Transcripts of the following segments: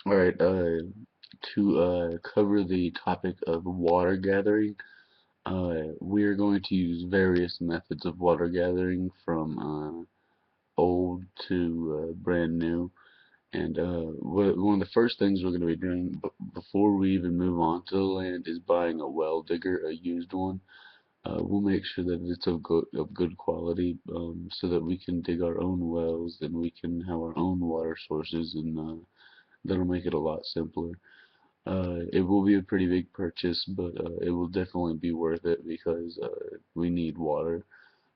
All right, to cover the topic of water gathering, we're going to use various methods of water gathering from old to brand new. And one of the first things we're going to be doing before we even move on to the land is buying a well digger, a used one. We'll make sure that it's of good quality, so that we can dig our own wells and we can have our own water sources, and that'll make it a lot simpler. It will be a pretty big purchase, but it will definitely be worth it because we need water.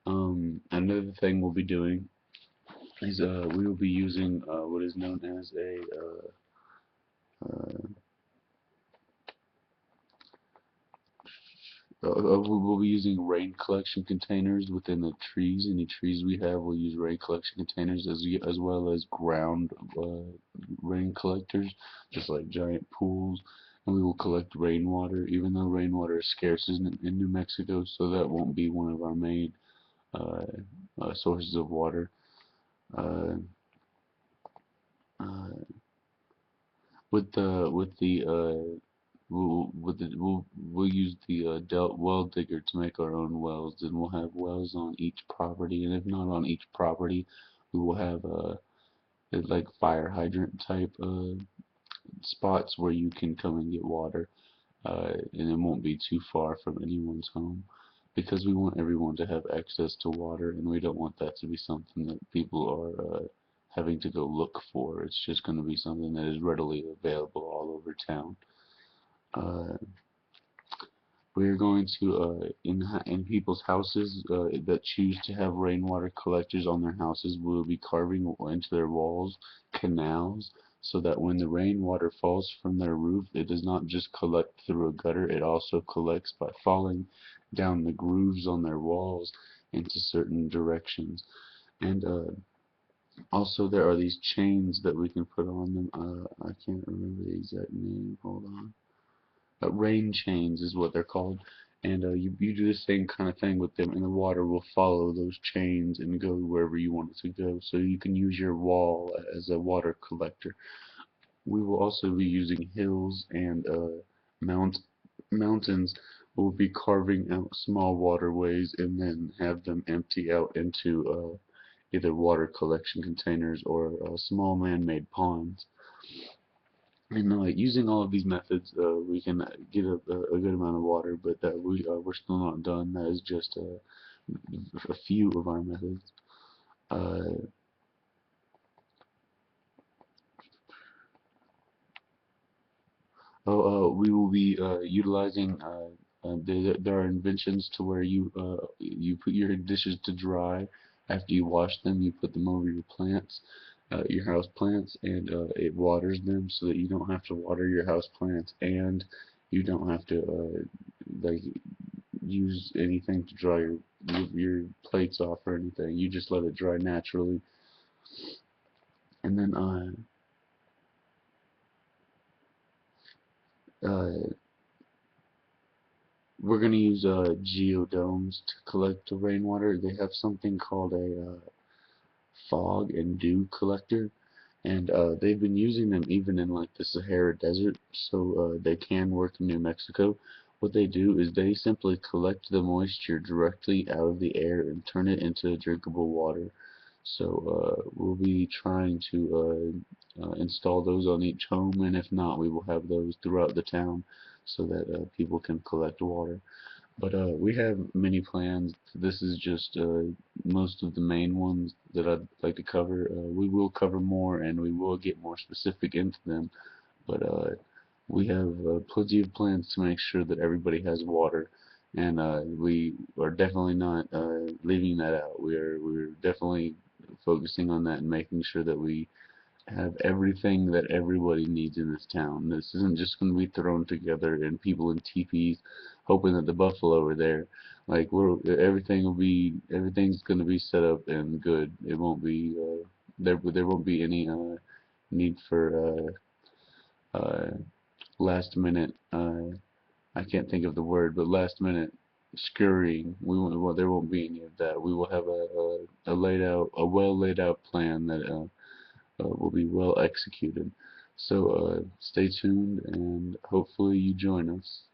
Another thing we'll be doing is we will be using what is known as a we'll be using rain collection containers within the trees. Any trees we have, we'll use rain collection containers as well as ground rain collectors, just like giant pools. And we will collect rainwater, even though rainwater is scarce in New Mexico, so that won't be one of our main uh, sources of water. Uh, uh, we'll use the well digger to make our own wells. Then we'll have wells on each property, and if not on each property, we will have like fire hydrant type spots where you can come and get water, and it won't be too far from anyone's home, because we want everyone to have access to water, and we don't want that to be something that people are having to go look for. It's just going to be something that is readily available all over town. Uh, we're going to in people's houses that choose to have rainwater collectors on their houses, we'll be carving into their walls canals, so that when the rainwater falls from their roof, it does not just collect through a gutter, it also collects by falling down the grooves on their walls into certain directions. And also there are these chains that we can put on them. I can't remember the exact name. Hold on. Rain chains is what they're called. And you do the same kind of thing with them, and the water will follow those chains and go wherever you want it to go. So you can use your wall as a water collector. We will also be using hills and mountains. We'll be carving out small waterways and then have them empty out into either water collection containers or small man-made ponds. And using all of these methods, we can get a good amount of water, but we're still not done. That is just a few of our methods. Uh, we will be utilizing. There are inventions to where you put your dishes to dry. After you wash them, you put them over your house plants, and it waters them so that you don't have to water your house plants, and you don't have to like use anything to dry your plates off or anything. You just let it dry naturally, and then uh, we're gonna use geodomes to collect the rainwater. They have something called a fog and dew collector, and they've been using them even in like the Sahara Desert, so they can work in New Mexico. What they do is they simply collect the moisture directly out of the air and turn it into drinkable water. So we'll be trying to install those on each home, and if not, we will have those throughout the town so that people can collect water. But we have many plans. This is just most of the main ones that I'd like to cover. We will cover more, and we will get more specific into them. But we have plenty of plans to make sure that everybody has water, and we are definitely not leaving that out. We're definitely focusing on that and making sure that we have everything that everybody needs in this town. This isn't just going to be thrown together and people in teepees hoping that the buffalo are there. Like everything's going to be set up and good. It won't be there won't be any need for uh, last minute I can't think of the word, but last minute scurrying. There won't be any of that. We will have a well laid out plan that will be well executed. So stay tuned and hopefully you join us.